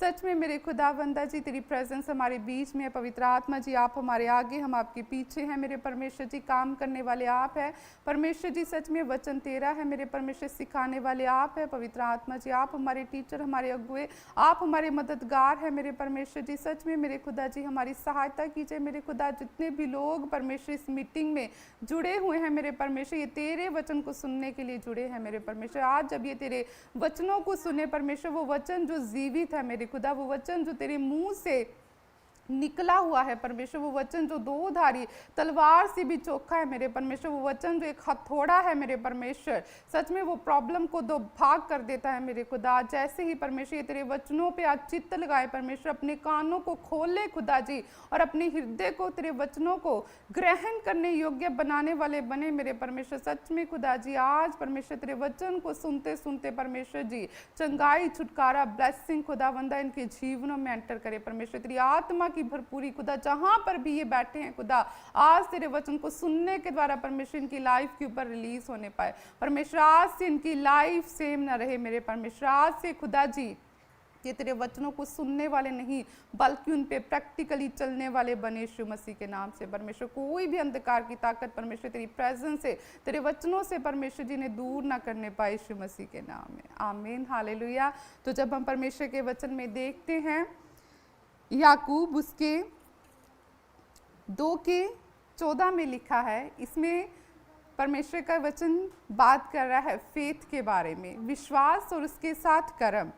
सच में मेरे खुदावंदा जी तेरी प्रेजेंस हमारे बीच में है। पवित्र आत्मा जी आप हमारे आगे, हम आपके पीछे हैं मेरे परमेश्वर जी। काम करने वाले आप हैं परमेश्वर जी, सच में वचन तेरा है मेरे परमेश्वर। सिखाने वाले आप हैं पवित्र आत्मा जी, आप हमारे टीचर, हमारे अगुए, आप हमारे मददगार हैं मेरे परमेश्वर जी। सच में मेरे खुदा जी हमारी सहायता कीजिए मेरे खुदा। जितने भी लोग परमेश्वर इस मीटिंग में जुड़े हुए हैं मेरे परमेश्वर, ये तेरे वचन को सुनने के लिए जुड़े हैं मेरे परमेश्वर। आज जब ये तेरे वचनों को सुने परमेश्वर, वो वचन जो जीवित है मेरे खुदा, वो वचन जो तेरे मुंह से निकला हुआ है परमेश्वर, वो वचन जो दो धारी तलवार से भी चोखा है मेरे परमेश्वर, वो वचन जो एक हथौड़ा है मेरे परमेश्वर, सच में वो प्रॉब्लम को दो भाग कर देता है मेरे खुदा। जैसे ही परमेश्वर ये तेरे वचनों पे आज चित्त लगाए परमेश्वर, अपने कानों को खोले खुदा जी, और अपने हृदय को तेरे वचनों को ग्रहण करने योग्य बनाने वाले बने मेरे परमेश्वर। सच में खुदा जी आज परमेश्वर तेरे वचन को सुनते सुनते परमेश्वर जी चंगाई, छुटकारा, ब्लेसिंग खुदावंदा इनके जीवनों में एंटर करे परमेश्वर। तेरी आत्मा की भरपूरी खुदा जहां पर भी ये बैठे हैं खुदा, आज तेरे वचन को सुनने के द्वारा परमेश्वर इनकी लाइफ के ऊपर रिलीज होने पाए परमेश्वर। आज से इनकी लाइफ सेम ना रहे मेरे परमेश्वर। आज से खुदा जी ये तेरे वचनों को सुनने वाले नहीं बल्कि उन पे प्रैक्टिकली चलने वाले बने यीशु मसीह के नाम से परमेश्वर। कोई भी अंधकार की ताकत परमेश्वर तेरी प्रेजेंस से, तेरे वचनों से परमेश्वर जी ने दूर ना करने पाए यीशु मसीह के नाम में, आमीन, हालेलुया। तो जब हम परमेश्वर के वचन में देखते हैं, याकूब उसके 2:14 में लिखा है, इसमें परमेश्वर का वचन बात कर रहा है फेथ के बारे में, विश्वास और उसके साथ कर्म,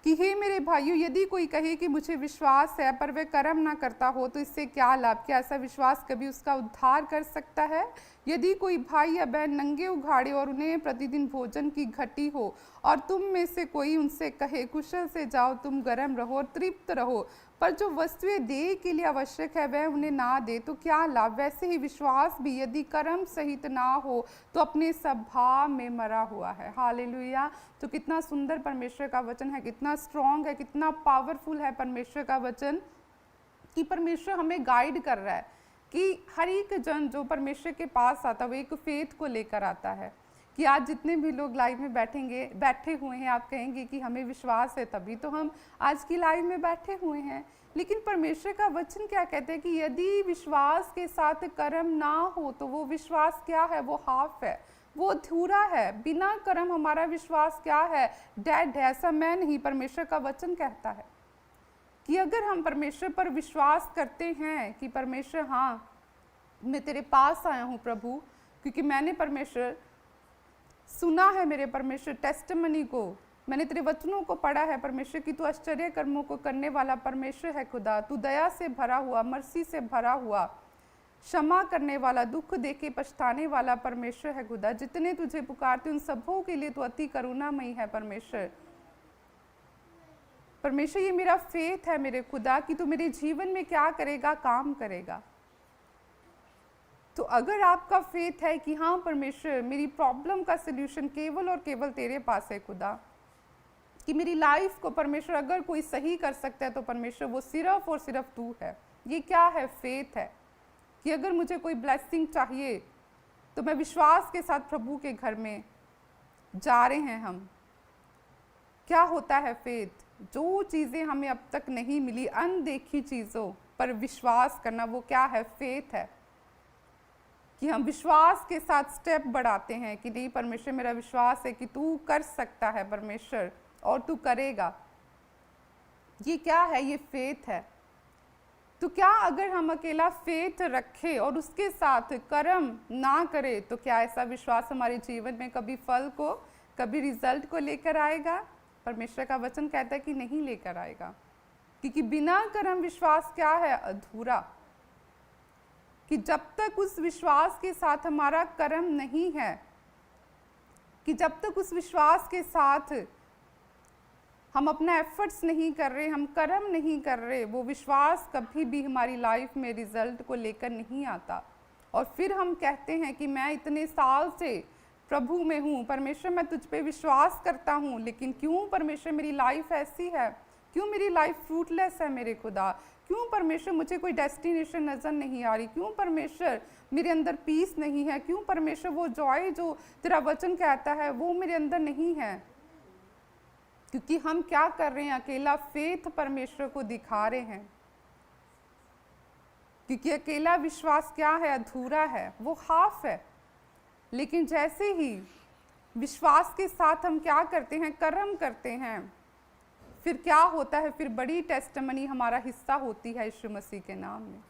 कि हे मेरे भाइयों यदि कोई कहे कि मुझे विश्वास है पर वह कर्म ना करता हो तो इससे क्या लाभ? क्या ऐसा विश्वास कभी उसका उद्धार कर सकता है? यदि कोई भाई या बहन नंगे उघाड़े और उन्हें प्रतिदिन भोजन की घटी हो और तुम में से कोई उनसे कहे कुशल से जाओ, तुम गर्म रहो और तृप्त रहो, पर जो वस्तुएं देह के लिए आवश्यक है वह उन्हें ना दे तो क्या लाभ? वैसे ही विश्वास भी यदि कर्म सहित ना हो तो अपने स्वभाव में मरा हुआ है। हालेलुया। तो कितना सुंदर परमेश्वर का वचन है, कितना स्ट्रॉन्ग है, कितना पावरफुल है परमेश्वर का वचन, कि परमेश्वर हमें गाइड कर रहा है कि हर एक जन जो परमेश्वर के पास आता है वो एक फेथ को लेकर आता है। कि आज जितने भी लोग लाइव में बैठे हुए हैं, आप कहेंगे कि हमें विश्वास है तभी तो हम आज की लाइव में बैठे हुए हैं, लेकिन परमेश्वर का वचन क्या कहते हैं कि यदि विश्वास के साथ कर्म ना हो तो वो विश्वास क्या है? वो हाफ है, वो अधूरा है। बिना कर्म हमारा विश्वास क्या है? डेड है। ऐसा मैं नहीं, परमेश्वर का वचन कहता है कि अगर हम परमेश्वर पर विश्वास करते हैं कि परमेश्वर, हाँ मैं तेरे पास आया हूँ प्रभु, क्योंकि मैंने परमेश्वर सुना है मेरे परमेश्वर टेस्टिमनी को, मैंने तेरे वचनों को पढ़ा है परमेश्वर कि तू आश्चर्य कर्मों को करने वाला परमेश्वर है खुदा, तू दया से भरा हुआ, मर्सी से भरा हुआ, क्षमा करने वाला, दुख देके पछताने वाला परमेश्वर है खुदा। जितने तुझे पुकारते उन सबों के लिए तू अति करुणामयी है परमेश्वर। परमेश्वर ये मेरा फेथ है मेरे खुदा कि तू मेरे जीवन में क्या करेगा? काम करेगा। तो अगर आपका फेथ है कि हाँ परमेश्वर मेरी प्रॉब्लम का सल्यूशन केवल और केवल तेरे पास है खुदा, कि मेरी लाइफ को परमेश्वर अगर कोई सही कर सकता है तो परमेश्वर वो सिर्फ और सिर्फ तू है। ये क्या है? फेथ है कि अगर मुझे कोई ब्लेसिंग चाहिए तो मैं विश्वास के साथ प्रभु के घर में जा रहे हैं हम। क्या होता है फेथ? जो चीज़ें हमें अब तक नहीं मिली, अनदेखी चीज़ों पर विश्वास करना, वो क्या है? फेथ है कि हम विश्वास के साथ स्टेप बढ़ाते हैं कि नहीं परमेश्वर मेरा विश्वास है कि तू कर सकता है परमेश्वर और तू करेगा। ये क्या है? ये फेथ है। तो क्या अगर हम अकेला फेथ रखें और उसके साथ कर्म ना करें तो क्या ऐसा विश्वास हमारे जीवन में कभी फल को, कभी रिजल्ट को लेकर आएगा? परमेश्वर का वचन कहता है कि नहीं लेकर आएगा, क्योंकि बिना कर्म विश्वास क्या है? अधूरा। कि जब तक उस विश्वास के साथ हमारा कर्म नहीं है, कि जब तक उस विश्वास के साथ हम अपना एफर्ट्स नहीं कर रहे, हम कर्म नहीं कर रहे, वो विश्वास कभी भी हमारी लाइफ में रिजल्ट को लेकर नहीं आता। और फिर हम कहते हैं कि मैं इतने साल से प्रभु में हूँ, परमेश्वर मैं तुझ पे विश्वास करता हूँ, लेकिन क्यों परमेश्वर मेरी लाइफ ऐसी है? क्यों मेरी लाइफ फ्रूटलेस है मेरे खुदा? क्यों परमेश्वर मुझे कोई डेस्टिनेशन नज़र नहीं आ रही? क्यों परमेश्वर मेरे अंदर पीस नहीं है? क्यों परमेश्वर वो जॉय जो तेरा वचन कहता है वो मेरे अंदर नहीं है? क्योंकि हम क्या कर रहे हैं, अकेला फेथ परमेश्वर को दिखा रहे हैं। क्योंकि अकेला विश्वास क्या है, अधूरा है, वो हाफ है। लेकिन जैसे ही विश्वास के साथ हम क्या करते हैं, कर्म करते हैं, फिर क्या होता है, फिर बड़ी टेस्टमनी हमारा हिस्सा होती है यीशु मसीह के नाम में।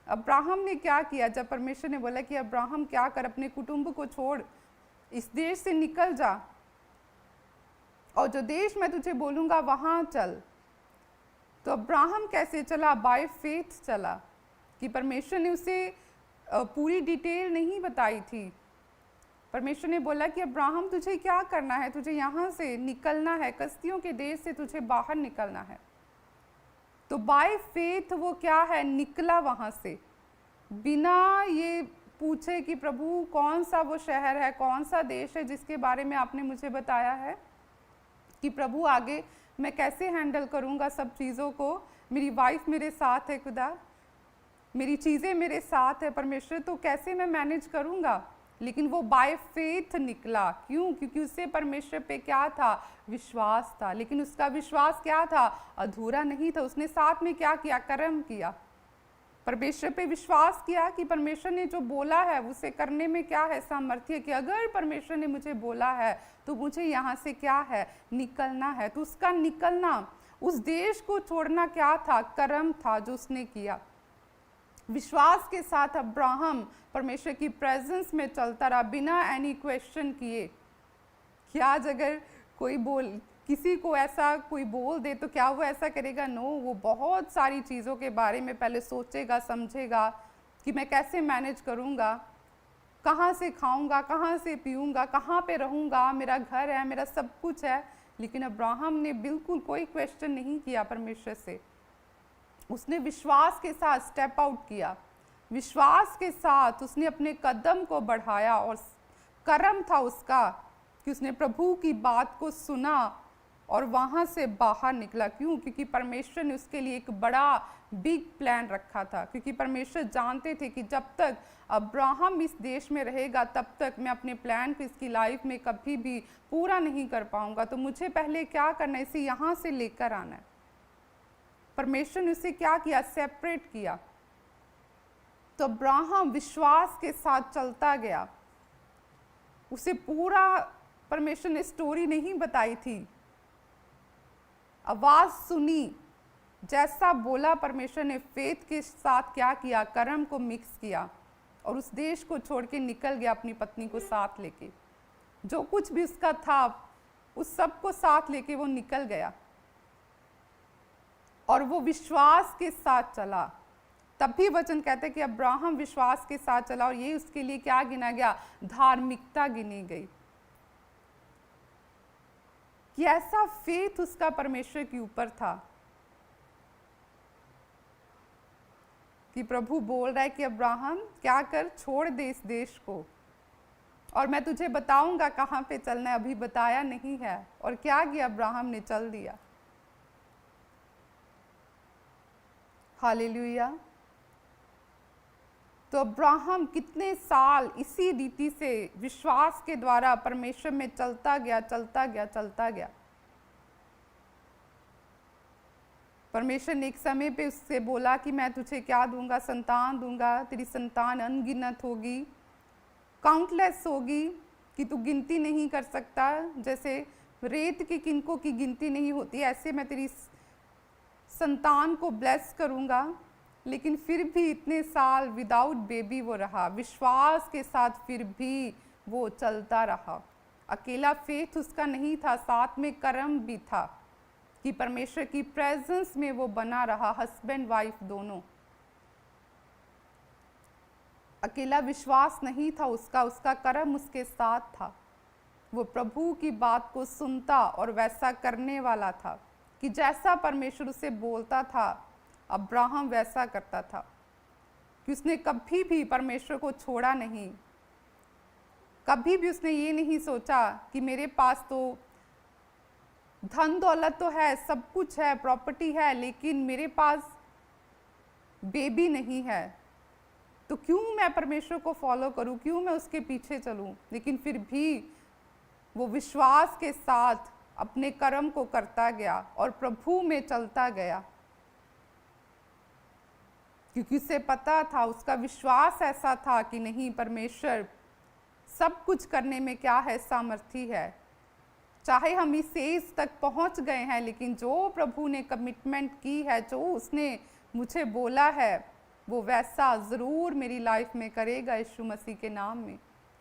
अब्राहम ने क्या किया, जब परमेश्वर ने बोला कि अब्राहम क्या कर, अपने कुटुंब को छोड़, इस देश से निकल जा और जो देश मैं तुझे बोलूँगा वहाँ चल। तो अब्राहम कैसे चला, बाय फेथ चला, कि परमेश्वर ने उसे पूरी डिटेल नहीं बताई थी। परमेश्वर ने बोला कि अब्राहम तुझे क्या करना है, तुझे यहाँ से निकलना है, कसदियों के देश से तुझे बाहर निकलना है। तो बाय फेथ वो क्या है, निकला वहाँ से, बिना ये पूछे कि प्रभु कौन सा वो शहर है, कौन सा देश है जिसके बारे में आपने मुझे बताया है, कि प्रभु आगे मैं कैसे हैंडल करूँगा सब चीज़ों को। मेरी वाइफ मेरे साथ है खुदा, मेरी चीज़ें मेरे साथ है परमेश्वर, तो कैसे मैं मैनेज करूँगा। लेकिन वो बाय फेथ निकला, क्यों, क्योंकि उससे परमेश्वर पे क्या था, विश्वास था। लेकिन उसका विश्वास क्या था, अधूरा नहीं था। उसने साथ में क्या किया, कर्म किया, परमेश्वर पे विश्वास किया कि परमेश्वर ने जो बोला है उसे करने में क्या है, सामर्थ्य, कि अगर परमेश्वर ने मुझे बोला है तो मुझे यहाँ से क्या है, निकलना है। तो उसका निकलना, उस देश को छोड़ना क्या था, कर्म था जो उसने किया। विश्वास के साथ अब्राहम परमेश्वर की प्रेजेंस में चलता रहा, बिना एनी क्वेश्चन किए। क्या आज अगर कोई किसी को ऐसा कोई बोल दे तो क्या वो ऐसा करेगा, नो, वो बहुत सारी चीज़ों के बारे में पहले सोचेगा, समझेगा कि मैं कैसे मैनेज करूँगा, कहाँ से खाऊंगा, कहाँ से पीऊँगा, कहाँ पे रहूँगा, मेरा घर है, मेरा सब कुछ है। लेकिन अब्राहम ने बिल्कुल कोई क्वेश्चन नहीं किया परमेश्वर से। उसने विश्वास के साथ स्टेप आउट किया, विश्वास के साथ उसने अपने कदम को बढ़ाया, और कर्म था उसका कि उसने प्रभु की बात को सुना और वहाँ से बाहर निकला। क्यों, क्योंकि परमेश्वर ने उसके लिए एक बड़ा बिग प्लान रखा था। क्योंकि परमेश्वर जानते थे कि जब तक अब्राहम इस देश में रहेगा तब तक मैं अपने प्लान को इसकी लाइफ में कभी भी पूरा नहीं कर पाऊंगा। तो मुझे पहले क्या करना है, इसे यहाँ से लेकर आना है। परमेश्वर ने उसे क्या किया, सेपरेट किया। तो अब्राहम विश्वास के साथ चलता गया। उसे पूरा परमेश्वर ने स्टोरी नहीं बताई थी, आवाज सुनी, जैसा बोला परमेश्वर ने फेथ के साथ क्या किया, कर्म को मिक्स किया और उस देश को छोड़ के निकल गया अपनी पत्नी को साथ लेके। जो कुछ भी उसका था उस सब को साथ लेके वो निकल गया और वो विश्वास के साथ चला। तब भी वचन कहते हैं कि अब्राहम विश्वास के साथ चला और ये उसके लिए क्या गिना गया, धार्मिकता गिनी गई। कि ऐसा फेथ उसका परमेश्वर के ऊपर था कि प्रभु बोल रहा है कि अब्राहम क्या कर, छोड़ दे इस देश को और मैं तुझे बताऊंगा कहाँ पे चलना है। अभी बताया नहीं है। और क्या किया, अब्राहम ने चल दिया। हालेलुया। तो अब्राहम कितने साल इसी रीति से विश्वास के द्वारा परमेश्वर में चलता गया, चलता गया, चलता गया। परमेश्वर ने एक समय पे उससे बोला कि मैं तुझे क्या दूंगा, संतान दूंगा, तेरी संतान अनगिनत होगी, काउंटलेस होगी कि तू गिनती नहीं कर सकता, जैसे रेत के किनकों की गिनती नहीं होती, ऐसे मैं तेरी संतान को ब्लेस करूंगा। लेकिन फिर भी इतने साल विदाउट बेबी वो रहा, विश्वास के साथ फिर भी वो चलता रहा। अकेला फेथ उसका नहीं था, साथ में कर्म भी था कि परमेश्वर की प्रेजेंस में वो बना रहा, हस्बैंड वाइफ दोनों। अकेला विश्वास नहीं था उसका, उसका कर्म उसके साथ था। वो प्रभु की बात को सुनता और वैसा करने वाला था कि जैसा परमेश्वर उसे बोलता था अब्राहम वैसा करता था। कि उसने कभी भी परमेश्वर को छोड़ा नहीं। कभी भी उसने ये नहीं सोचा कि मेरे पास तो धन दौलत तो है, सब कुछ है, प्रॉपर्टी है, लेकिन मेरे पास बेबी नहीं है, तो क्यों मैं परमेश्वर को फॉलो करूं, क्यों मैं उसके पीछे चलूं। लेकिन फिर भी वो विश्वास के साथ अपने कर्म को करता गया और प्रभु में चलता गया, क्योंकि उसे पता था, उसका विश्वास ऐसा था कि नहीं, परमेश्वर सब कुछ करने में क्या है, सामर्थी है। चाहे हम इस एज तक पहुंच गए हैं, लेकिन जो प्रभु ने कमिटमेंट की है, जो उसने मुझे बोला है, वो वैसा ज़रूर मेरी लाइफ में करेगा यीशु मसीह के नाम में।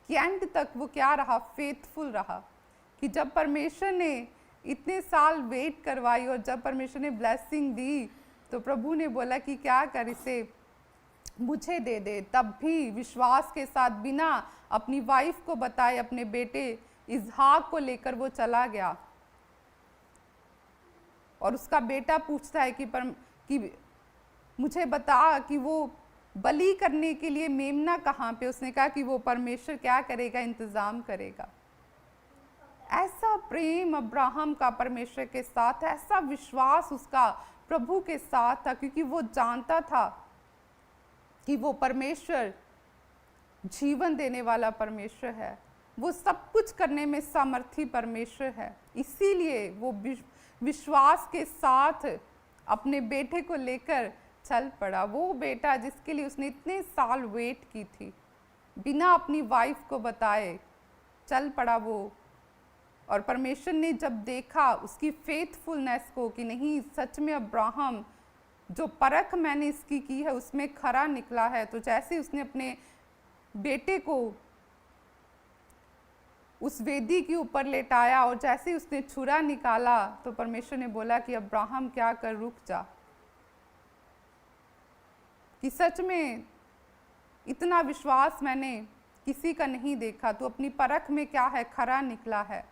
कि एंड तक वो क्या रहा, फेथफुल रहा। कि जब परमेश्वर ने इतने साल वेट करवाई और जब परमेश्वर ने ब्लेसिंग दी, तो प्रभु ने बोला कि क्या कर, इसे मुझे दे दे। तब भी विश्वास के साथ, बिना अपनी वाइफ को बताए, अपने बेटे इसहाक को लेकर वो चला गया। और उसका बेटा पूछता है कि मुझे बता कि वो बलि करने के लिए मेमना कहाँ पे। उसने कहा कि वो परमेश्वर क्या करेगा, इंतजाम करेगा। ऐसा प्रेम अब्राहम का परमेश्वर के साथ, ऐसा विश्वास उसका प्रभु के साथ था, क्योंकि वो जानता था कि वो परमेश्वर जीवन देने वाला परमेश्वर है, वो सब कुछ करने में सामर्थी परमेश्वर है। इसीलिए वो विश्वास के साथ अपने बेटे को लेकर चल पड़ा। वो बेटा जिसके लिए उसने इतने साल वेट की थी, बिना अपनी वाइफ को बताए चल पड़ा वो। और परमेश्वर ने जब देखा उसकी फेथफुलनेस को कि नहीं, सच में अब्राहम जो परख मैंने इसकी की है उसमें खरा निकला है, तो जैसे उसने अपने बेटे को उस वेदी के ऊपर लेटाया और जैसे उसने छुरा निकाला, तो परमेश्वर ने बोला कि अब्राहम क्या कर, रुक जा। कि सच में इतना विश्वास मैंने किसी का नहीं देखा, तो अपनी परख में क्या है, खरा निकला है।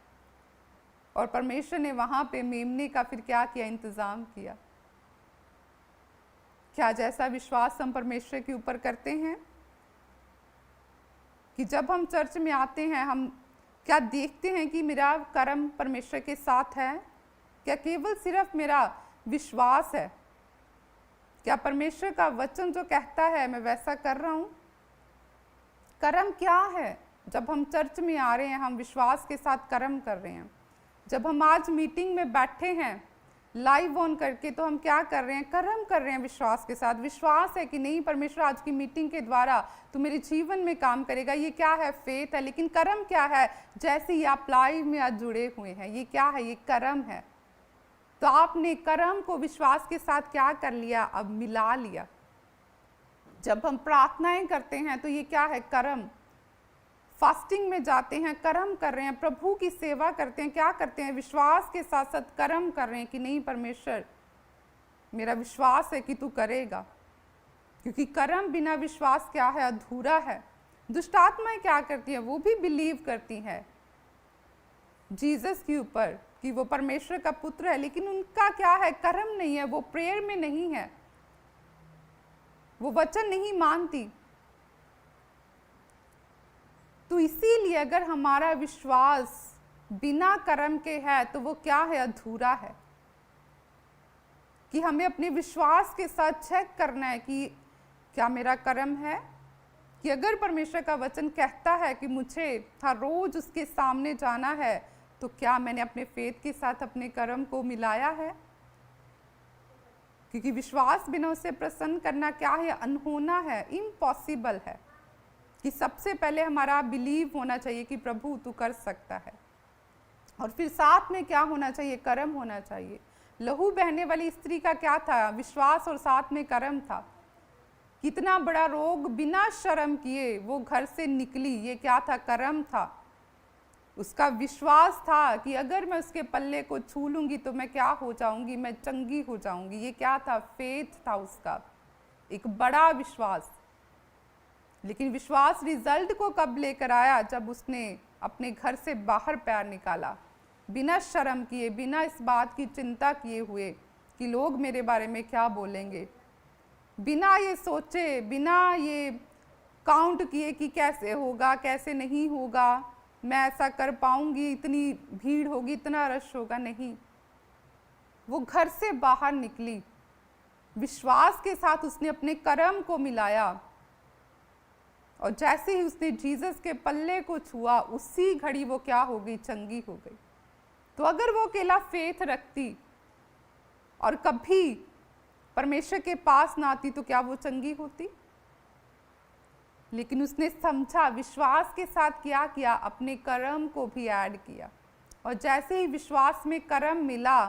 और परमेश्वर ने वहां पे मेमने का फिर क्या किया, इंतजाम किया। क्या जैसा विश्वास हम परमेश्वर के ऊपर करते हैं कि जब हम चर्च में आते हैं, हम क्या देखते हैं कि मेरा कर्म परमेश्वर के साथ है? क्या केवल सिर्फ मेरा विश्वास है? क्या परमेश्वर का वचन जो कहता है मैं वैसा कर रहा हूं? कर्म क्या है? जब हम चर्च में आ रहे हैं, हम विश्वास के साथ कर्म कर रहे हैं। जब हम आज मीटिंग में बैठे हैं लाइव ऑन करके, तो हम क्या कर रहे हैं, कर्म कर रहे हैं विश्वास के साथ। विश्वास है कि नहीं, परमेश्वर आज की मीटिंग के द्वारा तो मेरे जीवन में काम करेगा। ये क्या है, फेथ है। लेकिन कर्म क्या है? जैसे ये आप लाइव में आज जुड़े हुए हैं, ये क्या है, ये कर्म है। तो आपने कर्म को विश्वास के साथ क्या कर लिया, अब मिला लिया। जब हम प्रार्थनाएं करते हैं तो ये क्या है, कर्म। फास्टिंग में जाते हैं, कर्म कर रहे हैं। प्रभु की सेवा करते हैं, क्या करते हैं, विश्वास के साथ साथ कर्म कर रहे हैं कि नहीं, परमेश्वर मेरा विश्वास है कि तू करेगा। क्योंकि कर्म बिना विश्वास क्या है, अधूरा है। दुष्ट आत्माएं क्या करती हैं, वो भी बिलीव करती हैं जीसस के ऊपर कि वो परमेश्वर का पुत्र है, लेकिन उनका क्या है, कर्म नहीं है, वो प्रेयर में नहीं है, वो वचन नहीं मानती। तो इसीलिए अगर हमारा विश्वास बिना कर्म के है तो वो क्या है, अधूरा है। कि हमें अपने विश्वास के साथ चेक करना है कि क्या मेरा कर्म है। कि अगर परमेश्वर का वचन कहता है कि मुझे हर रोज उसके सामने जाना है, तो क्या मैंने अपने फेथ के साथ अपने कर्म को मिलाया है? क्योंकि विश्वास बिना उसे प्रसन्न करना क्या है, अनहोना है, इम्पॉसिबल है। कि सबसे पहले हमारा बिलीव होना चाहिए कि प्रभु तू कर सकता है, और फिर साथ में क्या होना चाहिए, कर्म होना चाहिए। लहू बहने वाली स्त्री का क्या था, विश्वास और साथ में कर्म था। कितना बड़ा रोग बिना शर्म किए वो घर से निकली, ये क्या था, कर्म था। उसका विश्वास था कि अगर मैं उसके पल्ले को छू लूंगी तो मैं क्या हो जाऊंगी, मैं चंगी हो जाऊंगी। ये क्या था, फेथ था उसका, एक बड़ा विश्वास। लेकिन विश्वास रिजल्ट को कब लेकर आया, जब उसने अपने घर से बाहर पैर निकाला, बिना शर्म किए, बिना इस बात की चिंता किए हुए कि लोग मेरे बारे में क्या बोलेंगे, बिना ये सोचे, बिना ये काउंट किए कि कैसे होगा, कैसे नहीं होगा, मैं ऐसा कर पाऊंगी, इतनी भीड़ होगी, इतना रश होगा, नहीं। वो घर से बाहर निकली, विश्वास के साथ उसने अपने कर्म को मिलाया, और जैसे ही उसने जीसस के पल्ले को छुआ, उसी घड़ी वो क्या हो गई, चंगी हो गई। तो अगर वो अकेला फेथ रखती और कभी परमेश्वर के पास ना आती तो क्या वो चंगी होती? लेकिन उसने समझा, विश्वास के साथ क्या किया, अपने कर्म को भी ऐड किया। और जैसे ही विश्वास में कर्म मिला,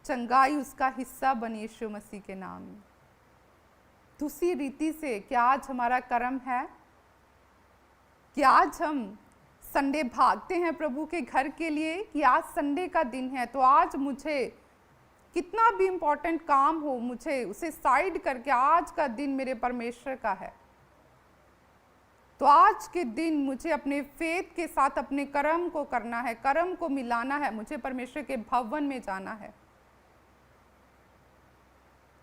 चंगाई उसका हिस्सा बनी यीशु मसीह के नाम में। दूसरी रीति से क्या आज हमारा कर्म है कि आज हम संडे भागते हैं प्रभु के घर के लिए कि आज संडे का दिन है तो आज मुझे कितना भी इम्पोर्टेंट काम हो, मुझे उसे साइड करके आज का दिन मेरे परमेश्वर का है, तो आज के दिन मुझे अपने फेथ के साथ अपने कर्म को करना है, कर्म को मिलाना है, मुझे परमेश्वर के भवन में जाना है।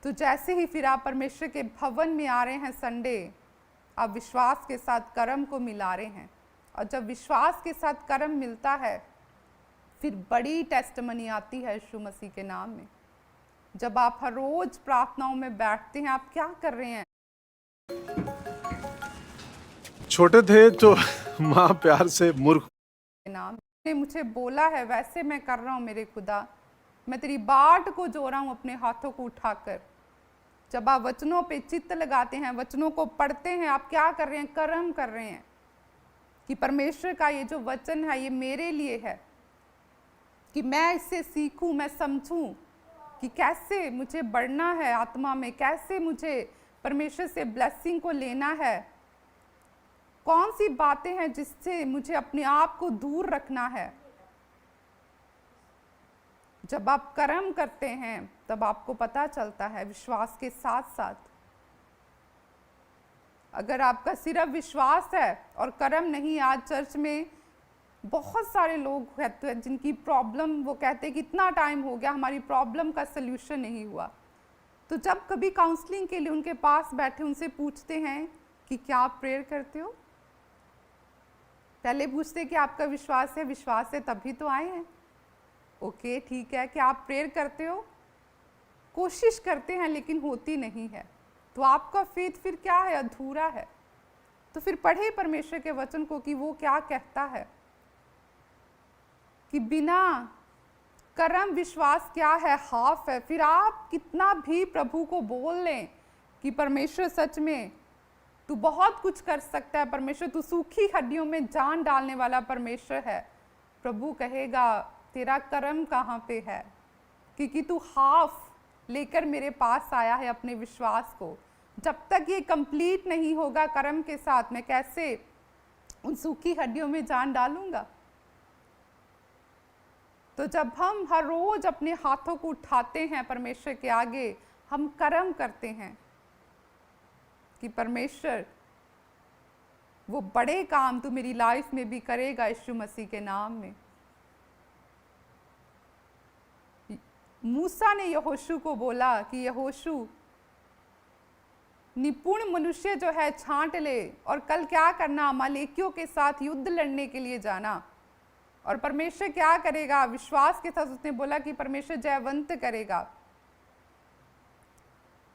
तो जैसे ही फिर आप परमेश्वर के भवन में आ रहे हैं संडे, आप विश्वास के साथ कर्म को मिला रहे हैं। और जब विश्वास के साथ कर्म मिलता है, फिर बड़ी टेस्टमनी आती है यीशु मसीह के नाम में। जब आप हर रोज प्रार्थनाओं में बैठते हैं, आप क्या कर रहे हैं? छोटे थे तो माँ प्यार से मूर्ख नाम ने मुझे बोला है वैसे मैं कर रहा हूँ मेरे खुदा, मैं तेरी बाट को जो रहा हूँ अपने हाथों को उठाकर। जब आप वचनों पे चित्त लगाते हैं, वचनों को पढ़ते हैं, आप क्या कर रहे हैं? कर्म कर रहे हैं कि परमेश्वर का ये जो वचन है ये मेरे लिए है, कि मैं इससे सीखूं, मैं समझूं कि कैसे मुझे बढ़ना है आत्मा में, कैसे मुझे परमेश्वर से ब्लेसिंग को लेना है, कौन सी बातें हैं जिससे मुझे अपने आप को दूर रखना है। जब आप कर्म करते हैं तब आपको पता चलता है विश्वास के साथ साथ। अगर आपका सिर्फ विश्वास है और कर्म नहीं, आज चर्च में बहुत सारे लोग कहते हैं जिनकी प्रॉब्लम, वो कहते हैं कि इतना टाइम हो गया हमारी प्रॉब्लम का सल्यूशन नहीं हुआ। तो जब कभी काउंसलिंग के लिए उनके पास बैठे उनसे पूछते हैं कि क्या आप प्रेयर करते हो, पहले पूछते कि आपका विश्वास है तभी तो आए हैं। ओके ठीक है, कि आप प्रेयर करते हो, कोशिश करते हैं लेकिन होती नहीं है, तो आपका फेथ फिर क्या है? अधूरा है। तो फिर पढ़े परमेश्वर के वचन को कि वो क्या कहता है कि बिना कर्म विश्वास क्या है? हाफ है। फिर आप कितना भी प्रभु को बोल लें कि परमेश्वर सच में तू बहुत कुछ कर सकता है, परमेश्वर तू सूखी हड्डियों में जान डालने वाला परमेश्वर है, प्रभु कहेगा तेरा कर्म कहाँ पे है? क्योंकि तू हाफ लेकर मेरे पास आया है अपने विश्वास को। जब तक ये कंप्लीट नहीं होगा कर्म के साथ, मैं कैसे उन सूखी हड्डियों में जान डालूंगा? तो जब हम हर रोज अपने हाथों को उठाते हैं परमेश्वर के आगे, हम कर्म करते हैं कि परमेश्वर वो बड़े काम तू मेरी लाइफ में भी करेगा यीशु मसीह के नाम में। मूसा ने यहोशू को बोला कि यहोशू निपुण मनुष्य जो है छांट ले और कल क्या करना, अमालेकियों के साथ युद्ध लड़ने के लिए जाना। और परमेश्वर क्या करेगा? विश्वास के साथ उसने बोला कि परमेश्वर जयवंत करेगा।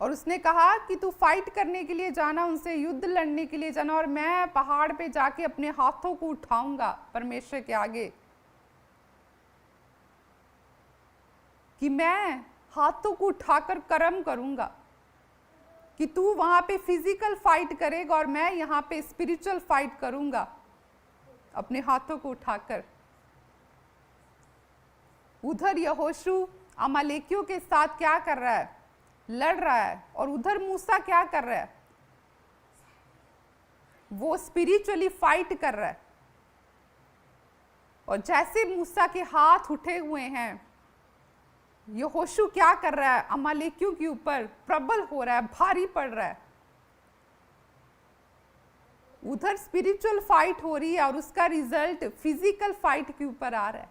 और उसने कहा कि तू फाइट करने के लिए जाना, उनसे युद्ध लड़ने के लिए जाना, और मैं पहाड़ पे जाके अपने हाथों को उठाऊंगा परमेश्वर के आगे, कि मैं हाथों को उठाकर कर्म करूंगा, कि तू वहां पे फिजिकल फाइट करेगा और मैं यहाँ पे स्पिरिचुअल फाइट करूंगा अपने हाथों को उठाकर। उधर यहोशू अमालेकियों के साथ क्या कर रहा है? लड़ रहा है। और उधर मूसा क्या कर रहा है? वो स्पिरिचुअली फाइट कर रहा है। और जैसे मूसा के हाथ उठे हुए हैं, यहोशू क्या कर रहा है? अमालेकियों के ऊपर प्रबल हो रहा है, भारी पड़ रहा है। उधर स्पिरिचुअल फाइट हो रही है और उसका रिजल्ट फिजिकल फाइट के ऊपर आ रहा है,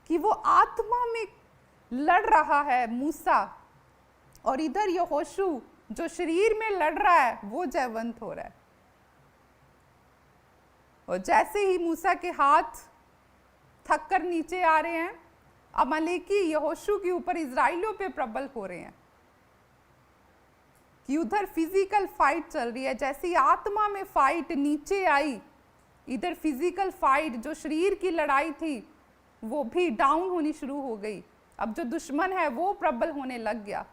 कि वो आत्मा में लड़ रहा है मूसा, और इधर यहोशू जो शरीर में लड़ रहा है वो जयवंत हो रहा है। और जैसे ही मूसा के हाथ थक कर नीचे आ रहे हैं, अमालेकी यहोशू के ऊपर इजराइलियों पे प्रबल हो रहे हैं, कि उधर फिजिकल फाइट चल रही है। जैसे आत्मा में फाइट नीचे आई, इधर फिजिकल फाइट जो शरीर की लड़ाई थी वो भी डाउन होनी शुरू हो गई। अब जो दुश्मन है वो प्रबल होने लग गया।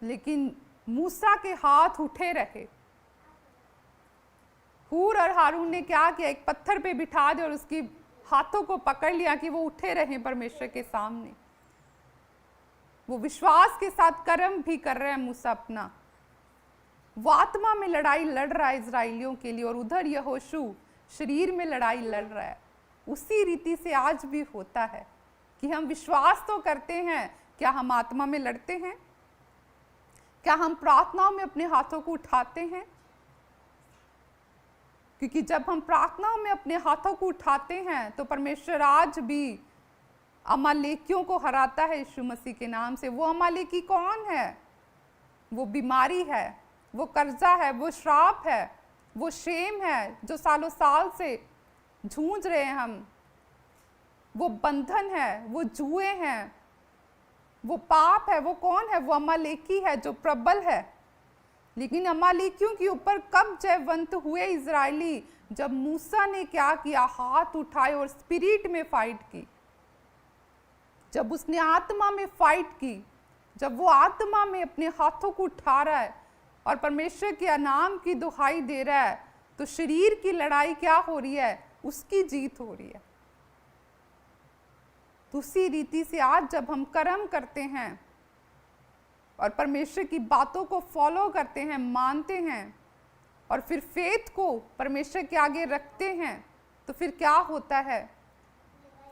लेकिन मूसा के हाथ उठे रहे। हूर और हारून ने क्या किया, एक पत्थर पे बिठा दिया और उसकी हाथों को पकड़ लिया कि वो उठे रहे परमेश्वर के सामने। वो विश्वास के साथ कर्म भी कर रहे हैं मूसा अपना। वो आत्मा में लड़ाई लड़ रहा है इजराइलियों के लिए, और उधर यहोशू शरीर में लड़ाई लड़ रहा है। उसी रीति से आज भी होता है कि हम विश्वास तो करते हैं, क्या हम आत्मा में लड़ते हैं? क्या हम प्रार्थनाओं में अपने हाथों को उठाते हैं? क्योंकि जब हम प्रार्थनाओं में अपने हाथों को उठाते हैं तो परमेश्वर आज भी अमालेकियों को हराता है यीशु मसीह के नाम से। वो अमालेकी कौन है? वो बीमारी है, वो कर्जा है, वो श्राप है, वो शेम है जो सालों साल से जूझ रहे हैं हम। वो बंधन है, वो जुए हैं, वो पाप है। वो कौन है? वो अमालेकी है जो प्रबल है। लेकिन अमालेकियों के ऊपर कब जयवंत हुए इजरायली? जब मूसा ने क्या किया, हाथ उठाए और स्पिरिट में फाइट की। जब उसने आत्मा में फाइट की, जब वो आत्मा में अपने हाथों को उठा रहा है और परमेश्वर के नाम की दुहाई दे रहा है, तो शरीर की लड़ाई क्या हो रही है? उसकी जीत हो रही है। तो उसी रीति से आज जब हम कर्म करते हैं और परमेश्वर की बातों को फॉलो करते हैं, मानते हैं, और फिर फेथ को परमेश्वर के आगे रखते हैं, तो फिर क्या होता है?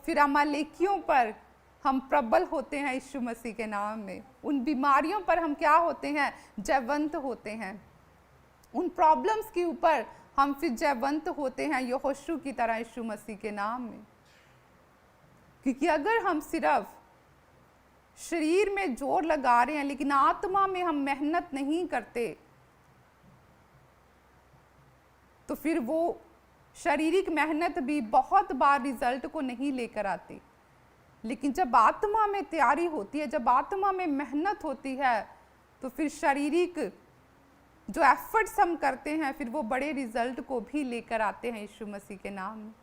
फिर अमालेकियों पर हम प्रबल होते हैं यीशु मसीह के नाम में। उन बीमारियों पर हम क्या होते हैं? जयवंत होते हैं। उन प्रॉब्लम्स के ऊपर हम फिर जयवंत होते हैं यहोशू की तरह यीशु मसीह के नाम में। क्योंकि अगर हम सिर्फ शरीर में जोर लगा रहे हैं लेकिन आत्मा में हम मेहनत नहीं करते, तो फिर वो शारीरिक मेहनत भी बहुत बार रिजल्ट को नहीं लेकर आती। लेकिन जब आत्मा में तैयारी होती है, जब आत्मा में मेहनत होती है, तो फिर शारीरिक जो एफर्ट्स हम करते हैं फिर वो बड़े रिजल्ट को भी लेकर आते हैं यीशु मसीह के नाम में।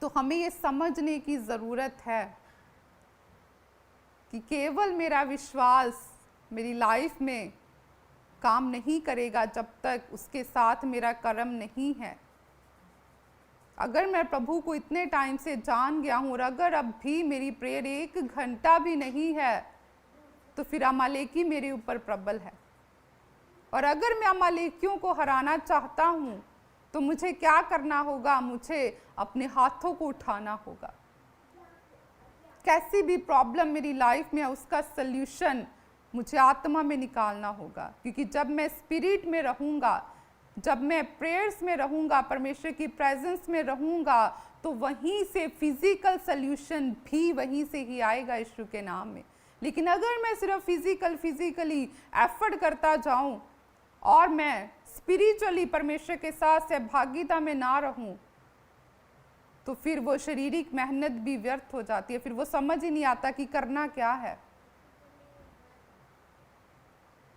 तो हमें ये समझने की ज़रूरत है कि केवल मेरा विश्वास मेरी लाइफ में काम नहीं करेगा जब तक उसके साथ मेरा कर्म नहीं है। अगर मैं प्रभु को इतने टाइम से जान गया हूँ और अगर अब भी मेरी प्रेयर 1 घंटा भी नहीं है, तो फिर अमालेकी मेरे ऊपर प्रबल है। और अगर मैं अमालेकियों को हराना चाहता हूँ तो मुझे क्या करना होगा? मुझे अपने हाथों को उठाना होगा। कैसी भी प्रॉब्लम मेरी लाइफ में है उसका सल्यूशन मुझे आत्मा में निकालना होगा। क्योंकि जब मैं स्पिरिट में रहूँगा, जब मैं प्रेयर्स में रहूँगा, परमेश्वर की प्रेजेंस में रहूँगा, तो वहीं से फिजिकल सल्यूशन भी वहीं से ही आएगा यीशु के नाम में। लेकिन अगर मैं सिर्फ फिजिकली एफर्ट करता जाऊँ और मैं स्पिरिचुअली परमेश्वर के साथ सहभागिता में ना रहूँ, तो फिर वो शारीरिक मेहनत भी व्यर्थ हो जाती है। फिर वो समझ ही नहीं आता कि करना क्या है।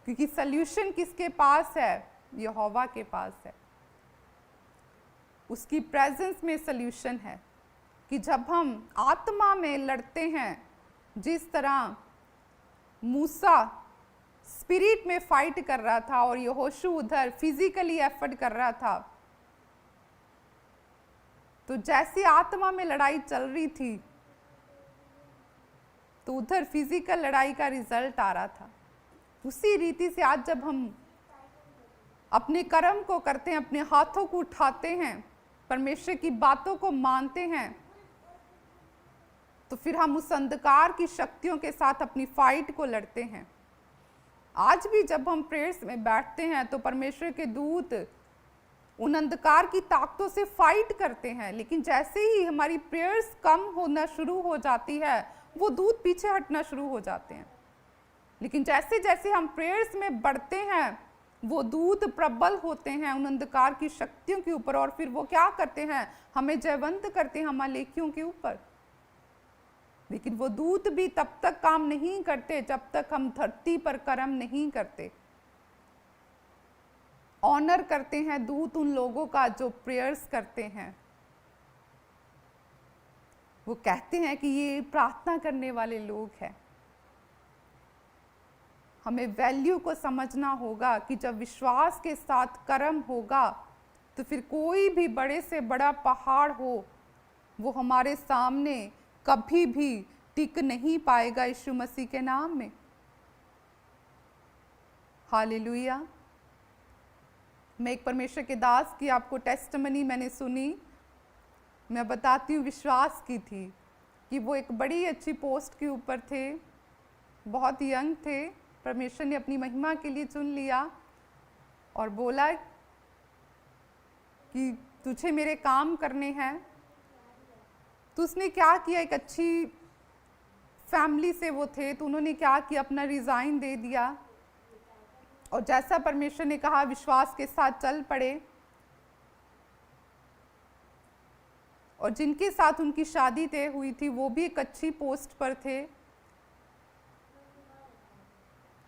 क्योंकि सल्यूशन किसके पास है? यहोवा के पास है। उसकी प्रेजेंस में सल्यूशन है। कि जब हम आत्मा में लड़ते हैं, जिस तरह मूसा स्पिरिट में फाइट कर रहा था और यहोशू उधर फिजिकली एफर्ट कर रहा था, तो जैसी आत्मा में लड़ाई चल रही थी तो उधर फिजिकल लड़ाई का रिजल्ट आ रहा था। उसी रीति से आज जब हम अपने कर्म को करते हैं, अपने हाथों को उठाते हैं, परमेश्वर की बातों को मानते हैं, तो फिर हम उस अंधकार की शक्तियों के साथ अपनी फाइट को लड़ते हैं। आज भी जब हम प्रेयर्स में बैठते हैं तो परमेश्वर के दूत उन अंधकार की ताकतों से फाइट करते हैं। लेकिन जैसे ही हमारी प्रेयर्स कम होना शुरू हो जाती है, वो दूत पीछे हटना शुरू हो जाते हैं। लेकिन जैसे जैसे हम प्रेयर्स में बढ़ते हैं, वो दूत प्रबल होते हैं उन अंधकार की शक्तियों के ऊपर, और फिर वो क्या करते हैं? हमें जयवंत करते हैं अमालेकियों के ऊपर। लेकिन वो दूत भी तब तक काम नहीं करते जब तक हम धरती पर कर्म नहीं करते। ऑनर करते हैं दूत उन लोगों का जो प्रेयर्स करते हैं। वो कहते हैं कि ये प्रार्थना करने वाले लोग हैं। हमें वैल्यू को समझना होगा कि जब विश्वास के साथ कर्म होगा तो फिर कोई भी बड़े से बड़ा पहाड़ हो वो हमारे सामने कभी भी टिक नहीं पाएगा यीशु मसीह के नाम में। हालेलुया। मैं एक परमेश्वर के दास की आपको टेस्टमनी मैंने सुनी, मैं बताती हूँ, विश्वास की थी कि वो एक बड़ी अच्छी पोस्ट के ऊपर थे, बहुत यंग थे, परमेश्वर ने अपनी महिमा के लिए चुन लिया और बोला कि तुझे मेरे काम करने हैं। तो उसने क्या किया, एक अच्छी फैमिली से वो थे, तो उन्होंने क्या किया, अपना रिज़ाइन दे दिया और जैसा परमेश्वर ने कहा विश्वास के साथ चल पड़े। और जिनके साथ उनकी शादी तय हुई थी वो भी एक अच्छी पोस्ट पर थे,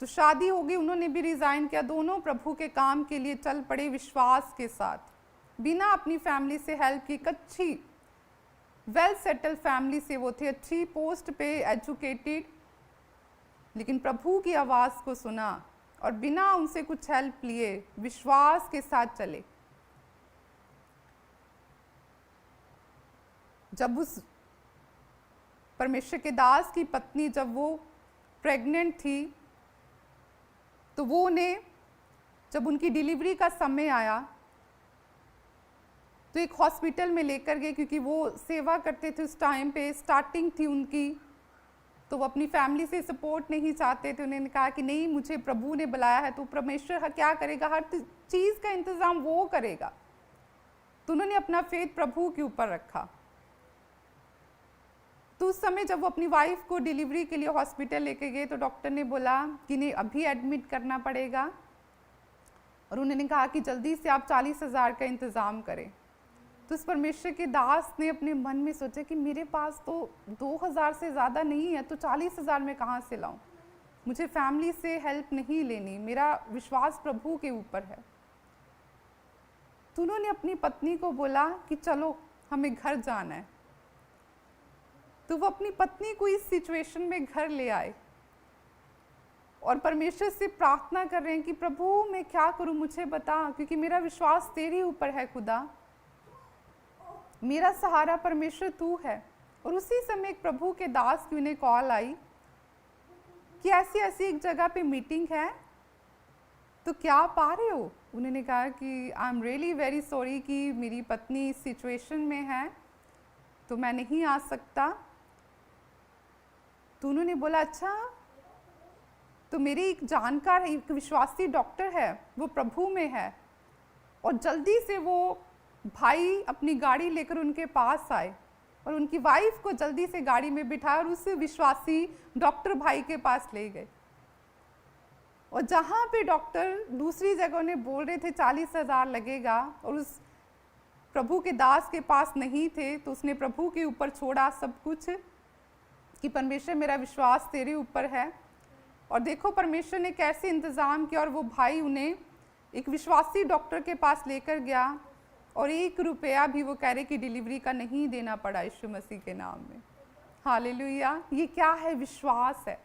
तो शादी हो गई, उन्होंने भी रिज़ाइन किया, दोनों प्रभु के काम के लिए चल पड़े विश्वास के साथ, बिना अपनी फैमिली से हेल्प की। एक अच्छी वेल सेटल फैमिली से वो थे, अच्छी पोस्ट पे, एजुकेटेड, लेकिन प्रभु की आवाज़ को सुना और बिना उनसे कुछ हेल्प लिए विश्वास के साथ चले। जब उस परमेश्वर के दास की पत्नी जब वो प्रेग्नेंट थी तो वो ने जब उनकी डिलीवरी का समय आया तो एक हॉस्पिटल में लेकर गए, क्योंकि वो सेवा करते थे उस टाइम पे, स्टार्टिंग थी उनकी, तो वो अपनी फैमिली से सपोर्ट नहीं चाहते थे। उन्होंने कहा कि नहीं, मुझे प्रभु ने बुलाया है तो परमेश्वर क्या करेगा, हर चीज़ का इंतज़ाम वो करेगा। तो उन्होंने अपना फेथ प्रभु के ऊपर रखा। तो उस समय जब वो अपनी वाइफ को डिलीवरी के लिए हॉस्पिटल लेके गए तो डॉक्टर ने बोला कि नहीं, अभी एडमिट करना पड़ेगा, और उन्होंने कहा कि जल्दी से आप 40,000 का इंतज़ाम करें। तो उस परमेश्वर के दास ने अपने मन में सोचा कि मेरे पास तो 2,000 से ज़्यादा नहीं है, तो 40,000 मैं कहाँ से लाऊं, मुझे फैमिली से हेल्प नहीं लेनी, मेरा विश्वास प्रभु के ऊपर है। तो उन्होंने अपनी पत्नी को बोला कि चलो हमें घर जाना है। तो वो अपनी पत्नी को इस सिचुएशन में घर ले आए और परमेश्वर से प्रार्थना कर रहे हैं कि प्रभु मैं क्या करूं, मुझे बता, क्योंकि मेरा विश्वास तेरे ऊपर है खुदा, मेरा सहारा परमेश्वर तू है। और उसी समय एक प्रभु के दास की उन्हें कॉल आई कि ऐसी ऐसी एक जगह पे मीटिंग है, तो क्या आप आ रहे हो? उन्होंने कहा कि I am really very sorry कि मेरी पत्नी इस सिचुएशन में है तो मैं नहीं आ सकता। तो उन्होंने बोला अच्छा, तो मेरी एक जानकार है, एक विश्वासी डॉक्टर है, वो प्रभु में है। और जल्दी से वो भाई अपनी गाड़ी लेकर उनके पास आए और उनकी वाइफ को जल्दी से गाड़ी में बिठाया और उस विश्वासी डॉक्टर भाई के पास ले गए। और जहाँ पे डॉक्टर दूसरी जगह उन्हें बोल रहे थे 40,000 लगेगा और उस प्रभु के दास के पास नहीं थे, तो उसने प्रभु के ऊपर छोड़ा सब कुछ कि परमेश्वर मेरा विश्वास तेरे ऊपर है। और देखो परमेश्वर ने कैसे इंतज़ाम किया, और वो भाई उन्हें एक विश्वासी डॉक्टर के पास लेकर गया और 1 रुपया भी वो कह रहे कि डिलीवरी का नहीं देना पड़ा यीशु मसीह के नाम में। हालेलुया। ये क्या है? विश्वास है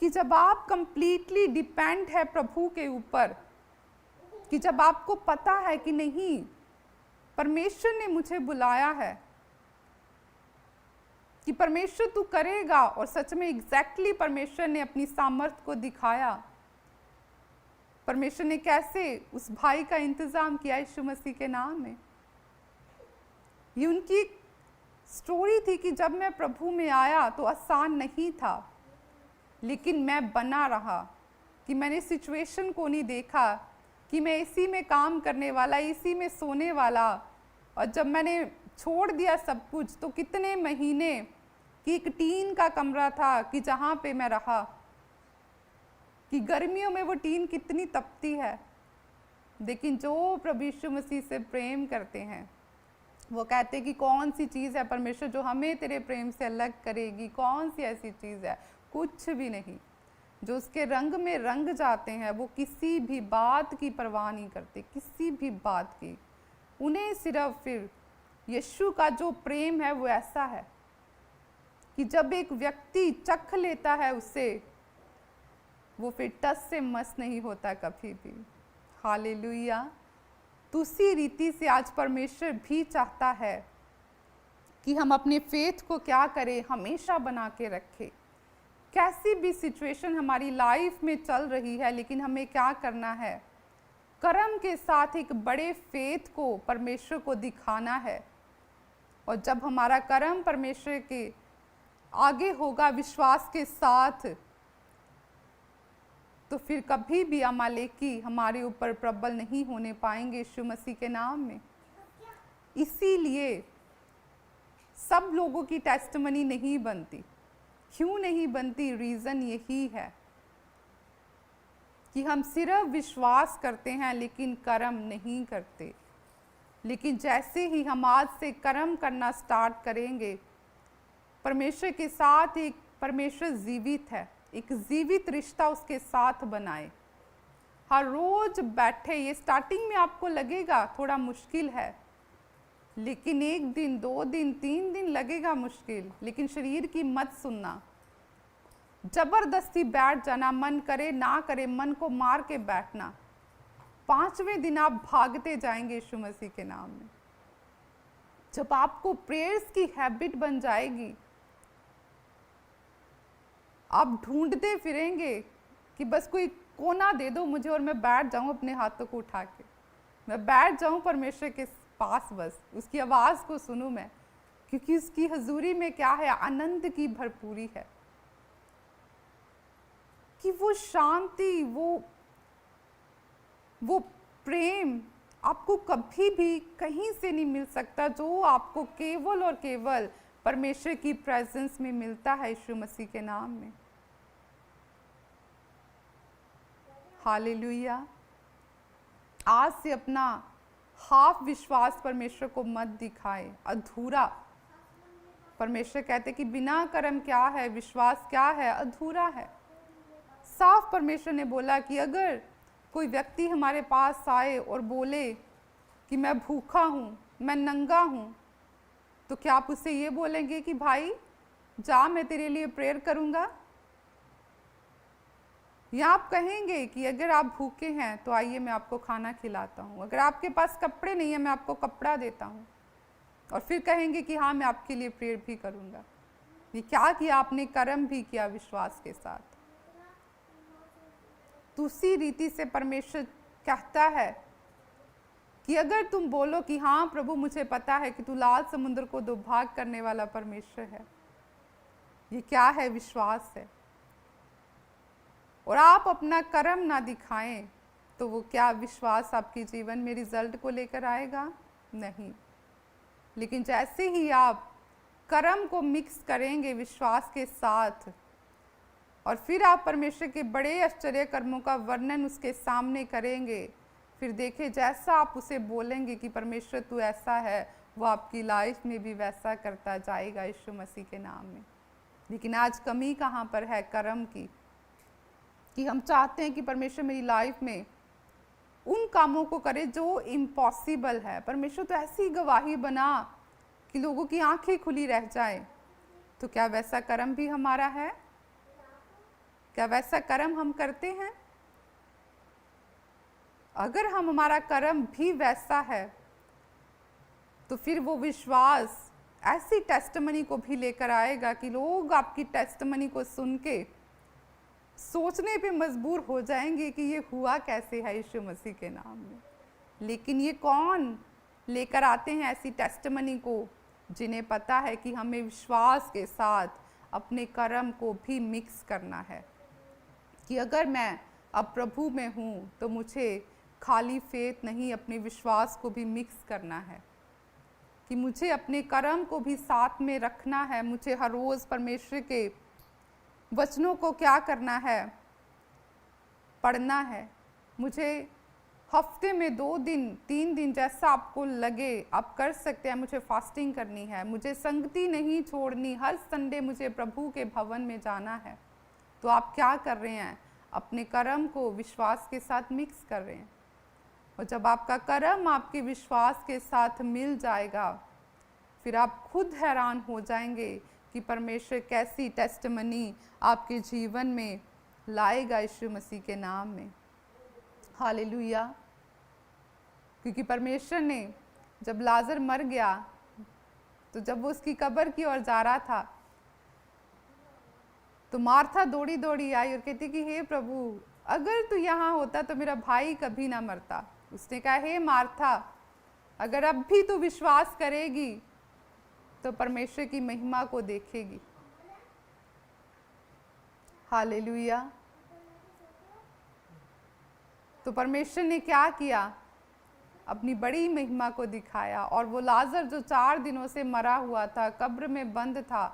कि जब आप कंप्लीटली डिपेंड है प्रभु के ऊपर, कि जब आपको पता है कि नहीं परमेश्वर ने मुझे बुलाया है, कि परमेश्वर तू करेगा, और सच में एग्जैक्टली परमेश्वर ने अपनी सामर्थ को दिखाया। परमेश्वर ने कैसे उस भाई का इंतजाम किया यीशु मसीह के नाम में। ये उनकी स्टोरी थी कि जब मैं प्रभु में आया तो आसान नहीं था, लेकिन मैं बना रहा, कि मैंने सिचुएशन को नहीं देखा कि मैं इसी में काम करने वाला, इसी में सोने वाला। और जब मैंने छोड़ दिया सब कुछ, तो कितने महीने कि एक टीन का कमरा था कि जहाँ पे मैं रहा, कि गर्मियों में वो टीन कितनी तपती है, लेकिन जो प्रभु यीशु मसीह से प्रेम करते हैं वो कहते कि कौन सी चीज़ है परमेश्वर जो हमें तेरे प्रेम से अलग करेगी, कौन सी ऐसी चीज़ है? कुछ भी नहीं। जो उसके रंग में रंग जाते हैं, वो किसी भी बात की परवाह नहीं करते, किसी भी बात की। उन्हें सिर्फ फिर यीशु का जो प्रेम है वो ऐसा है कि जब एक व्यक्ति चख लेता है उसे, वो फिर टस से मस नहीं होता कभी भी। हालेलुया। तो उसी रीति से आज परमेश्वर भी चाहता है कि हम अपने फेथ को क्या करें, हमेशा बना के रखें। कैसी भी सिचुएशन हमारी लाइफ में चल रही है, लेकिन हमें क्या करना है, कर्म के साथ एक बड़े फेथ को परमेश्वर को दिखाना है। और जब हमारा कर्म परमेश्वर के आगे होगा विश्वास के साथ, तो फिर कभी भी अमालेकी हमारे ऊपर प्रबल नहीं होने पाएंगे यीशु मसीह के नाम में। इसीलिए सब लोगों की टेस्टमनी नहीं बनती। क्यों नहीं बनती? रीज़न यही है कि हम सिर्फ विश्वास करते हैं लेकिन कर्म नहीं करते। लेकिन जैसे ही हम आज से कर्म करना स्टार्ट करेंगे, परमेश्वर के साथ एक परमेश्वर जीवित है, एक जीवित रिश्ता उसके साथ बनाए, हर रोज बैठे। ये स्टार्टिंग में आपको लगेगा थोड़ा मुश्किल है, लेकिन 1 दिन 2 दिन 3 दिन लगेगा मुश्किल, लेकिन शरीर की मत सुनना। जबरदस्ती बैठ जाना, मन करे ना करे मन को मार के बैठना। 5वें दिन आप भागते जाएंगे यीशु मसीह के नाम में। जब आपको प्रेयर्स की हैबिट बन जाएगी, आप ढूंढते फिरेंगे कि बस कोई कोना दे दो मुझे और मैं बैठ जाऊं अपने हाथों को उठा के, मैं बैठ जाऊं परमेश्वर के पास, बस उसकी आवाज़ को सुनूं मैं, क्योंकि उसकी हजूरी में क्या है, आनंद की भरपूरी है। कि वो शांति, वो प्रेम आपको कभी भी कहीं से नहीं मिल सकता, जो आपको केवल और केवल परमेश्वर की प्रेजेंस में मिलता है यीशु मसीह के नाम में। हालेलुया। आज से अपना हाफ विश्वास परमेश्वर को मत दिखाए, अधूरा। परमेश्वर कहते कि बिना कर्म क्या है, विश्वास क्या है, अधूरा है। साफ परमेश्वर ने बोला कि अगर कोई व्यक्ति हमारे पास आए और बोले कि मैं भूखा हूँ, मैं नंगा हूँ, तो क्या आप उससे ये बोलेंगे कि भाई जा मैं तेरे लिए प्रेयर करूँगा? या आप कहेंगे कि अगर आप भूखे हैं तो आइए मैं आपको खाना खिलाता हूँ, अगर आपके पास कपड़े नहीं है मैं आपको कपड़ा देता हूँ, और फिर कहेंगे कि हाँ मैं आपके लिए प्रेयर भी करूँगा? ये क्या किया आपने? कर्म भी किया विश्वास के साथ। तो उसी रीति से परमेश्वर कहता है कि अगर तुम बोलो कि हाँ प्रभु मुझे पता है कि तू लाल समुद्र को 2 भाग करने वाला परमेश्वर है, ये क्या है? विश्वास है। और आप अपना कर्म ना दिखाएं, तो वो क्या विश्वास आपके जीवन में रिजल्ट को लेकर आएगा? नहीं। लेकिन जैसे ही आप कर्म को मिक्स करेंगे विश्वास के साथ, और फिर आप परमेश्वर के बड़े आश्चर्य कर्मों का वर्णन उसके सामने करेंगे, फिर देखिए जैसा आप उसे बोलेंगे कि परमेश्वर तू ऐसा है, वो आपकी लाइफ में भी वैसा करता जाएगा यीशु मसीह के नाम में। लेकिन आज कमी कहाँ पर है? कर्म की। कि हम चाहते हैं कि परमेश्वर मेरी लाइफ में उन कामों को करे जो इम्पॉसिबल है। परमेश्वर तो ऐसी गवाही बना कि लोगों की आंखें खुली रह जाए। तो क्या वैसा कर्म भी हमारा है? क्या वैसा कर्म हम करते हैं? अगर हमारा कर्म भी वैसा है, तो फिर वो विश्वास ऐसी टेस्टमनी को भी लेकर आएगा कि लोग आपकी टेस्टमनी को सुन के सोचने पे मजबूर हो जाएंगे कि ये हुआ कैसे है यीशु मसीह के नाम में। लेकिन ये कौन लेकर आते हैं ऐसी टेस्टमनी को? जिन्हें पता है कि हमें विश्वास के साथ अपने कर्म को भी मिक्स करना है, कि अगर मैं अब प्रभु में हूँ तो मुझे खाली फेथ नहीं, अपने विश्वास को भी मिक्स करना है, कि मुझे अपने कर्म को भी साथ में रखना है। मुझे हर रोज़ परमेश्वर के वचनों को क्या करना है? पढ़ना है। मुझे हफ्ते में 2 दिन 3 दिन जैसा आपको लगे आप कर सकते हैं, मुझे फास्टिंग करनी है, मुझे संगति नहीं छोड़नी, हर संडे मुझे प्रभु के भवन में जाना है, तो आप क्या कर रहे हैं? अपने कर्म को विश्वास के साथ मिक्स कर रहे हैं। और जब आपका कर्म आपके विश्वास के साथ मिल जाएगा, फिर आप खुद हैरान हो जाएंगे कि परमेश्वर कैसी टेस्टिमनी आपके जीवन में लाएगा यीशु मसीह के नाम में। हालेलुया। क्योंकि परमेश्वर ने जब लाजर मर गया, तो जब वो उसकी कब्र की ओर जा रहा था, तो मार्था दौड़ी दौड़ी आई और कहती कि हे प्रभु, अगर तू यहाँ होता तो मेरा भाई कभी ना मरता। उसने कहा, हे मार्था, अगर अब भी तू विश्वास करेगी तो परमेश्वर की महिमा को देखेगी। हालेलुया। तो परमेश्वर ने क्या किया? अपनी बड़ी महिमा को दिखाया। और वो लाजर जो 4 दिनों से मरा हुआ था, कब्र में बंद था,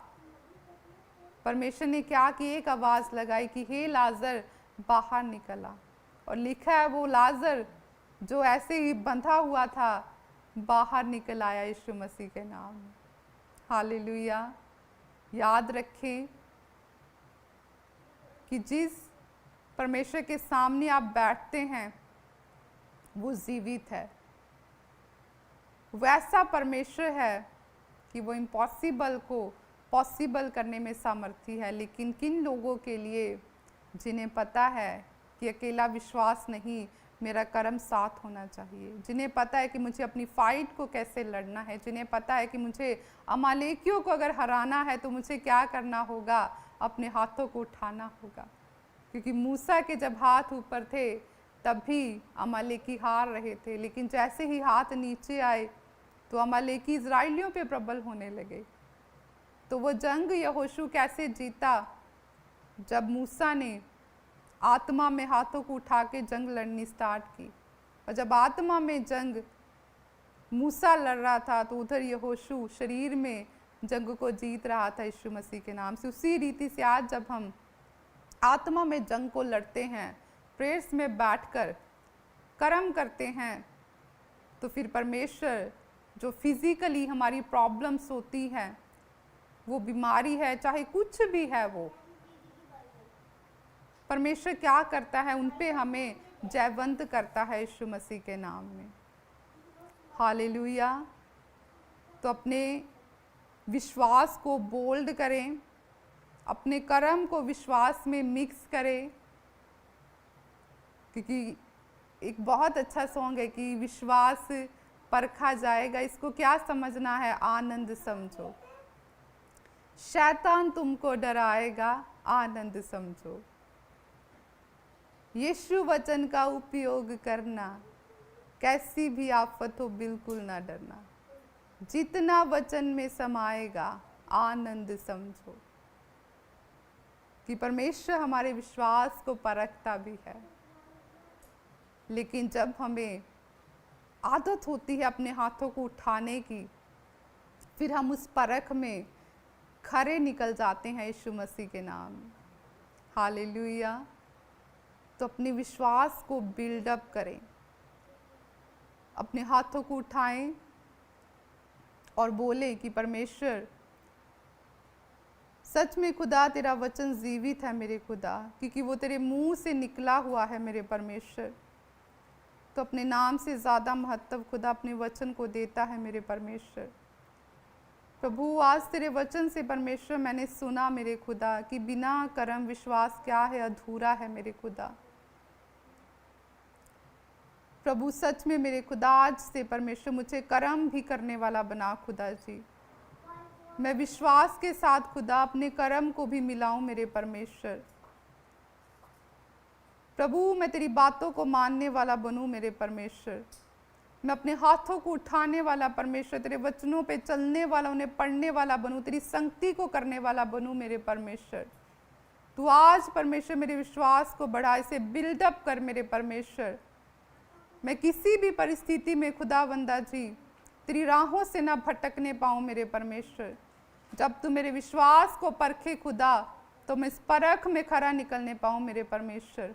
परमेश्वर ने क्या कि एक आवाज़ लगाई कि हे लाजर बाहर निकला। और लिखा है वो लाजर जो ऐसे ही बंधा हुआ था बाहर निकल आया यीशु मसीह के नाम में। हालेलुया। याद रखें कि जिस परमेश्वर के सामने आप बैठते हैं वो जीवित है। वैसा परमेश्वर है कि वो इम्पॉसिबल को पॉसिबल करने में सामर्थी है। लेकिन किन लोगों के लिए जिन्हें पता है कि अकेला विश्वास नहीं, मेरा कर्म साथ होना चाहिए, जिन्हें पता है कि मुझे अपनी फाइट को कैसे लड़ना है, जिन्हें पता है कि मुझे अमालेकियों को अगर हराना है तो मुझे क्या करना होगा? अपने हाथों को उठाना होगा। क्योंकि मूसा के जब हाथ ऊपर थे तब भी अमालेकी हार रहे थे, लेकिन जैसे ही हाथ नीचे आए तो अमालेकी इजराइलियों पे प्रबल होने लगे। तो वो जंग यहोशू कैसे जीता? जब मूसा ने आत्मा में हाथों को उठा के जंग लड़नी स्टार्ट की। और जब आत्मा में जंग मूसा लड़ रहा था तो उधर यहोशू शरीर में जंग को जीत रहा था यीशु मसीह के नाम से। उसी रीति से आज जब हम आत्मा में जंग को लड़ते हैं, प्रेयर्स में बैठकर कर्म करते हैं, तो फिर परमेश्वर जो फिजिकली हमारी प्रॉब्लम्स होती हैं, वो बीमारी है चाहे कुछ भी है, वो परमेश्वर क्या करता है? उन पे हमें जयवंत करता है यीशु मसीह के नाम में। हालेलुया। तो अपने विश्वास को बोल्ड करें, अपने कर्म को विश्वास में मिक्स करें। क्योंकि एक बहुत अच्छा सॉन्ग है कि विश्वास परखा जाएगा। इसको क्या समझना है? आनंद समझो। शैतान तुमको डराएगा, आनंद समझो। यीशु वचन का उपयोग करना, कैसी भी आफत हो बिल्कुल ना डरना। जितना वचन में समाएगा, आनंद समझो। कि परमेश्वर हमारे विश्वास को परखता भी है। लेकिन जब हमें आदत होती है अपने हाथों को उठाने की, फिर हम उस परख में खरे निकल जाते हैं यीशु मसीह के नाम। हालेलुया। तो अपने विश्वास को बिल्डअप करें, अपने हाथों को उठाएं और बोलें कि परमेश्वर सच में खुदा तेरा वचन जीवित है मेरे खुदा, क्योंकि वो तेरे मुंह से निकला हुआ है मेरे परमेश्वर। तो अपने नाम से ज़्यादा महत्व खुदा अपने वचन को देता है मेरे परमेश्वर। प्रभु आज तेरे वचन से परमेश्वर मैंने सुना मेरे खुदा कि बिना कर्म विश्वास क्या है? अधूरा है मेरे खुदा। प्रभु सच में मेरे खुदा आज से परमेश्वर मुझे कर्म भी करने वाला बना खुदा जी। मैं विश्वास के साथ खुदा अपने कर्म को भी मिलाऊं मेरे परमेश्वर। प्रभु मैं तेरी बातों को मानने वाला बनूं मेरे परमेश्वर। मैं अपने हाथों को उठाने वाला परमेश्वर, तेरे वचनों पे चलने वाला, उन्हें पढ़ने वाला बनूं, तेरी संगति को करने वाला बनूं मेरे परमेश्वर। तू आज परमेश्वर मेरे विश्वास को बढ़ा, इसे बिल्डअप कर मेरे परमेश्वर। मैं किसी भी परिस्थिति में खुदावंदा जी तेरी राहों से ना भटकने पाऊँ मेरे परमेश्वर। जब तू मेरे विश्वास को परखे खुदा, तो मैं इस परख में खरा निकलने पाऊँ मेरे परमेश्वर।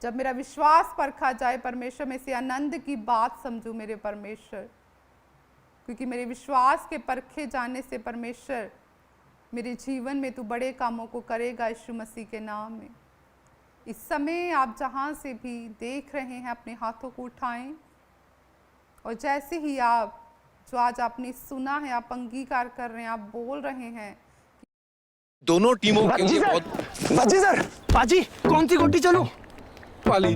जब मेरा विश्वास परखा जाए परमेश्वर, मैं इसे आनंद की बात समझूं मेरे परमेश्वर। क्योंकि मेरे विश्वास के परखे जाने से परमेश्वर मेरे जीवन में तू बड़े कामों को करेगा यीशु मसीह के नाम में। इस समय आप जहाँ से भी देख रहे हैं अपने हाथों को उठाएं और जैसे ही आप जो आज आपने सुना है आप अंगीकार कर रहे हैं, आप बोल रहे हैं दोनों टीमों के लिए बहुत बाजी सर, बाजी कौन सी गोटी चलूं? वाली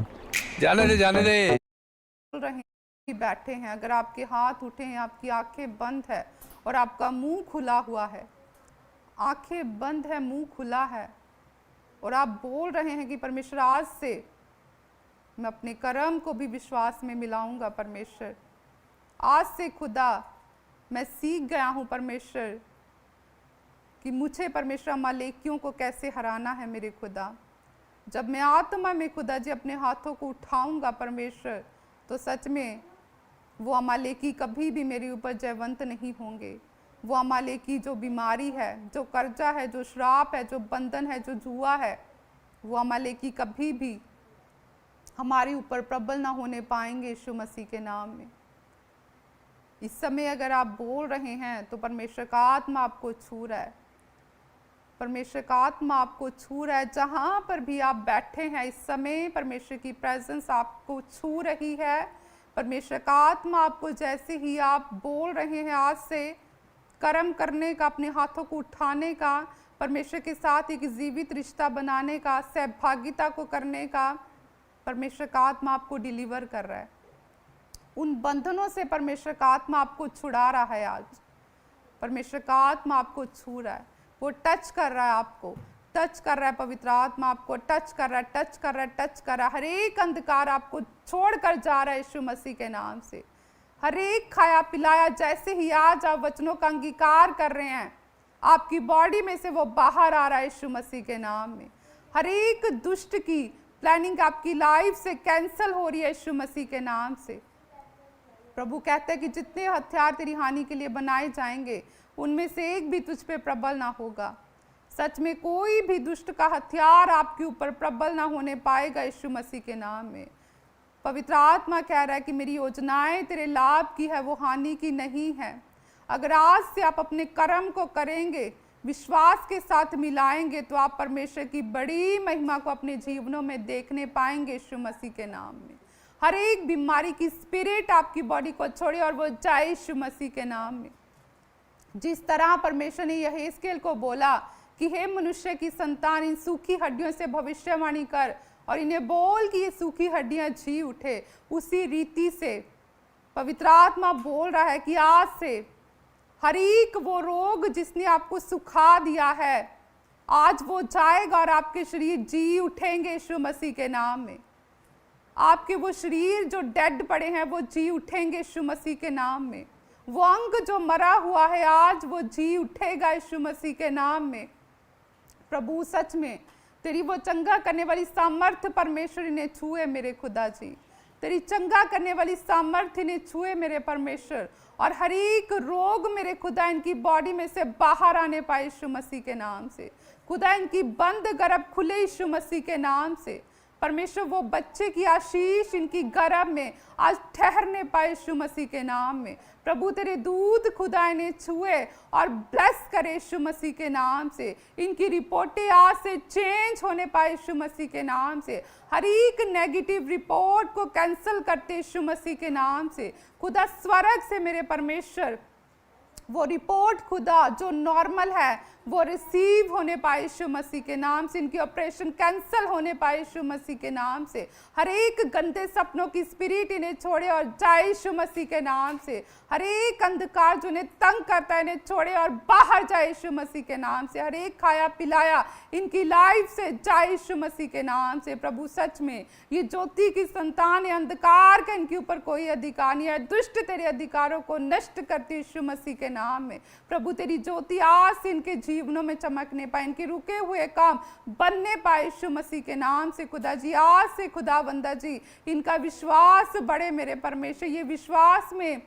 जाने दे बोल रहे हैं कि बैठे हैं, अगर आपके हाथ उठे हैं, आपकी आंखें बंद है और आपका मुंह खुला हुआ है, आंखें बंद है, मुंह खुला है और आप बोल रहे हैं कि परमेश्वर आज से मैं अपने कर्म को भी विश्वास में मिलाऊंगा। परमेश्वर आज से खुदा मैं सीख गया हूँ परमेश्वर कि मुझे परमेश्वर अमालेकियों को कैसे हराना है। मेरे खुदा जब मैं आत्मा में खुदा जी अपने हाथों को उठाऊंगा परमेश्वर, तो सच में वो अमालेकी कभी भी मेरे ऊपर जयवंत नहीं होंगे। वो अमालेकी जो बीमारी है, जो कर्जा है, जो श्राप है, जो बंधन है, जो जुआ है, वो अमालेकी कभी भी हमारे ऊपर प्रबल ना होने पाएंगे यीशु मसीह के नाम में। इस समय अगर आप बोल रहे हैं तो परमेश्वर का आत्मा आपको छू रहा है, परमेश्वर का आत्मा आपको छू रहा है। जहाँ पर भी आप बैठे हैं इस समय परमेश्वर की प्रेजेंस आपको छू रही है। परमेश्वर का आत्मा आपको जैसे ही आप बोल रहे हैं आज से कर्म करने का, अपने हाथों को उठाने का, परमेश्वर के साथ एक जीवित रिश्ता बनाने का, सहभागिता को करने का, परमेश्वर का आत्मा आपको डिलीवर कर रहा है। उन बंधनों से परमेश्वर का आत्मा आपको छुड़ा रहा है। आज परमेश्वर का आत्मा आपको छू रहा है, वो टच कर रहा है, आपको टच कर रहा है। पवित्र आत्मा आपको टच कर रहा है, टच कर रहा है, टच कर रहा है। हर एक अंधकार आपको छोड़कर जा रहा है यीशु मसीह के नाम से। हर एक खाया पिलाया जैसे ही आज आप वचनों का अंगीकार कर रहे हैं, आपकी बॉडी में से वो बाहर आ रहा है यीशु मसीह के नाम में। हर एक दुष्ट की प्लानिंग आपकी लाइफ से कैंसिल हो रही है यीशु मसीह के नाम से। प्रभु कहते हैं कि जितने हथियार तेरी हानि के लिए बनाए जाएंगे उनमें से एक भी तुझ पे प्रबल ना होगा। सच में कोई भी दुष्ट का हथियार आपके ऊपर प्रबल ना होने पाएगा यीशु मसीह के नाम में। पवित्र आत्मा कह रहा है कि मेरी योजनाएं तेरे लाभ की है, वो हानि की नहीं है। अगर आज से आप अपने कर्म को करेंगे, विश्वास के साथ मिलाएंगे, तो आप परमेश्वर की बड़ी महिमा को अपने जीवनों में देखने पाएंगे यीशु मसीह के नाम में। हर एक बीमारी की स्पिरिट आपकी बॉडी को छोड़े और वो जाए यीशु मसीह के नाम में। जिस तरह परमेश्वर ने यहेजकेल को बोला कि हे मनुष्य की संतान, इन सूखी हड्डियों से भविष्यवाणी कर और इन्हें बोल कि ये सूखी हड्डियां जी उठे, उसी रीति से पवित्र आत्मा बोल रहा है कि आज से हर एक वो रोग जिसने आपको सुखा दिया है, आज वो जाएगा और आपके शरीर जी उठेंगे यीशु मसीह के नाम में। आपके वो शरीर जो डेड पड़े हैं वो जी उठेंगे यीशु मसीह के नाम में। वो अंग जो मरा हुआ है आज वो जी उठेगा यीशु मसीह के नाम में। प्रभु सच में तेरी वो चंगा करने वाली सामर्थ्य परमेश्वर ने छुए मेरे खुदा जी, तेरी चंगा करने वाली सामर्थ्य ने छुए मेरे परमेश्वर, और हर एक रोग मेरे खुदा इनकी बॉडी में से बाहर आने पाए यीशु मसीह के नाम से। खुदा इनकी बंद गर्भ खुले यीशु मसीह के नाम से। परमेश्वर वो बच्चे की आशीष इनकी गर्भ में आज ठहरने पाए यीशु मसीह के नाम में। प्रभु तेरे दूत खुदा इन्हें छुए और ब्लेस करे यीशु मसीह के नाम से। इनकी रिपोर्टें आज से चेंज होने पाए यीशु मसीह के नाम से। हर एक नेगेटिव रिपोर्ट को कैंसिल करते यीशु मसीह के नाम से। खुदा स्वर्ग से मेरे परमेश्वर वो रिपोर्ट खुदा जो नॉर्मल है वो रिसीव होने पाए यीशु मसीह के नाम से। इनकी ऑपरेशन कैंसिल होने पाए यीशु मसीह के नाम से। हर एक गंदे सपनों की स्पिरिट इन्हें छोड़े और जाए यीशु मसीह के नाम से। हर एक अंधकार जो इन्हें तंग करता है इन्हें छोड़े और बाहर जाए यीशु मसीह के नाम से। हर एक खाया पिलाया इनकी लाइफ से जाए यीशु मसीह के नाम से। प्रभु सच में ये ज्योति की संतान है, अंधकार का इनके ऊपर कोई अधिकार नहीं है। दुष्ट तेरे अधिकारों को नष्ट करते यीशु मसीह के नाम में। प्रभु तेरी ज्योति आज से इनके जीवनों में चमकने पाए, इनके रुके हुए काम बनने पाए यीशु मसीह के नाम से। खुदा जी आज से खुदा बंदा जी इनका विश्वास बढ़े मेरे परमेश्वर। ये विश्वास में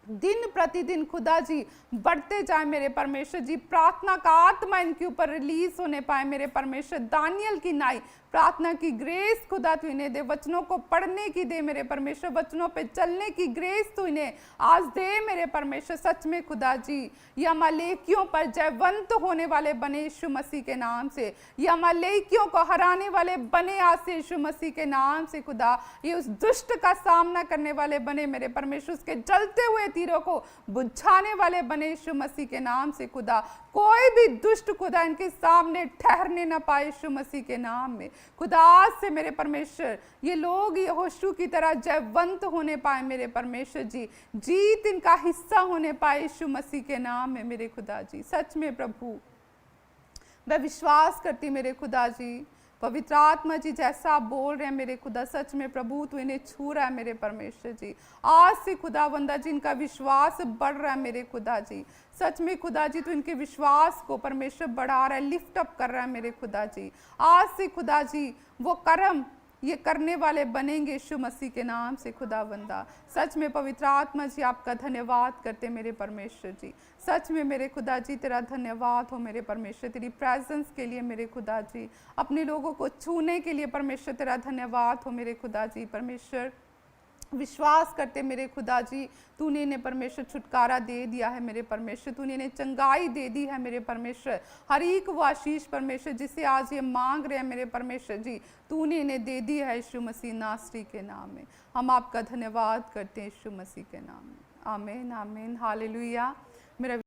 दिन प्रतिदिन खुदा जी बढ़ते जाए मेरे परमेश्वर जी। प्रार्थना का आत्मा इनके ऊपर रिलीज होने पाए मेरे परमेश्वर। दानियल की नाई प्रार्थना की ग्रेस खुदा तू इन्हें दे, वचनों को पढ़ने की दे मेरे परमेश्वर, वचनों पे चलने की ग्रेस तू इन्हें आज दे मेरे परमेश्वर। सच में खुदा जी ये अमालेकियों पर जयवंत होने वाले बने यीशु मसीह के नाम से, ये अमालेकियों को हराने वाले बने आज से यीशु मसीह के नाम से खुदा। ये उस दुष्ट का सामना करने वाले बने मेरे परमेश्वर, उसके जलते हुए तीरों को बुझाने वाले बने यीशु मसीह के नाम से खुदा। कोई भी दुष्ट खुदा इनके सामने ठहरने ना पाए यीशु मसीह के नाम में खुदा। आज से मेरे परमेश्वर ये लोग यहोशू की तरह जयवंत होने पाए मेरे परमेश्वर जी, जीत इनका हिस्सा होने पाए यीशु मसीह के नाम में मेरे खुदा जी। सच में प्रभु मैं विश्वास करती मेरे खुदा जी, पवित्र आत्मा जी जैसा आप बोल रहे हैं मेरे खुदा, सच में प्रभु तू इन्हें छू रहा है मेरे परमेश्वर जी। आज से खुदावंदा जी इनका विश्वास बढ़ रहा है मेरे खुदा जी। सच में खुदा जी तू इनके विश्वास को परमेश्वर बढ़ा रहा है, लिफ्ट अप कर रहा है मेरे खुदा जी। आज से खुदा जी वो कर्म ये करने वाले बनेंगे यीशु मसीह के नाम से खुदावंदा। सच में पवित्र आत्मा जी आपका धन्यवाद करते मेरे परमेश्वर जी। सच में मेरे खुदा जी तेरा धन्यवाद हो मेरे परमेश्वर, तेरी प्रेजेंस के लिए मेरे खुदा जी, अपने लोगों को छूने के लिए परमेश्वर तेरा धन्यवाद हो मेरे खुदा जी। परमेश्वर विश्वास करते मेरे खुदा जी तूने इन्हें परमेश्वर छुटकारा दे दिया है मेरे परमेश्वर, तूने इन्हें चंगाई दे दी है मेरे परमेश्वर। हर एक वो आशीष परमेश्वर जिसे आज ये मांग रहे हैं मेरे परमेश्वर जी, तूने इन्हें दे दी है यीशु मसीह नासरी के नाम में। हम आपका धन्यवाद करते हैं यीशु मसीह के नाम में। आमीन आमीन हालेलुया। मेरा